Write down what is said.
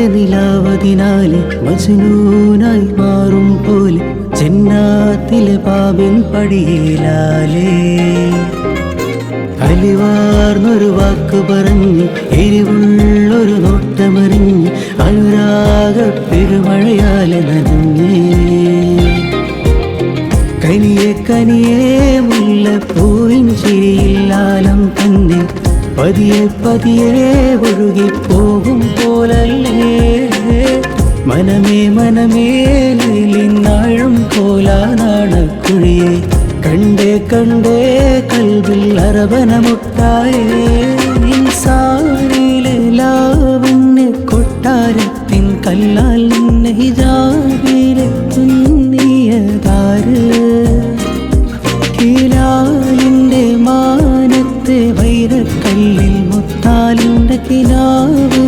നിലാവതിനാലെ മജ്നൂനായി മാറും പോലെ ജന്നാത്തിലെ പാപിൻ പടിയിലാലേ അലിവാർന്നൊരു വാക്ക് പറഞ്ഞ് എരിവുള്ളൊരു നോട്ടമറിഞ്ഞ് അനുരാഗ പെരുമഴയാലെ നനഞ്ഞേ കനിയെ കനിയെ മുല്ലപ്പൂവിൻ ചിരിയില്ലാലം തന്നെ പതിയെ പതിയെ ഒഴുകിപ്പോകും പോലല്ലേ മനമേ മനമേ നീലിനാഴും കോലാനാണക്കുഴിയെ കണ്ടേ കണ്ടേ കൽവിൽ അരവനമുട്ടായേ ഇൻസാനിലെ ലാവണ്യ കൊട്ടാരത്തിൻ കല്ലാൽ നിന്നെ ഹിജാബിലെ തുന്നിയതാര് ഹിലാലിൻ്റെ മാനത്തെ വൈരക്കല്ലിൽ മുത്താലിൻ്റെ കിനാവ്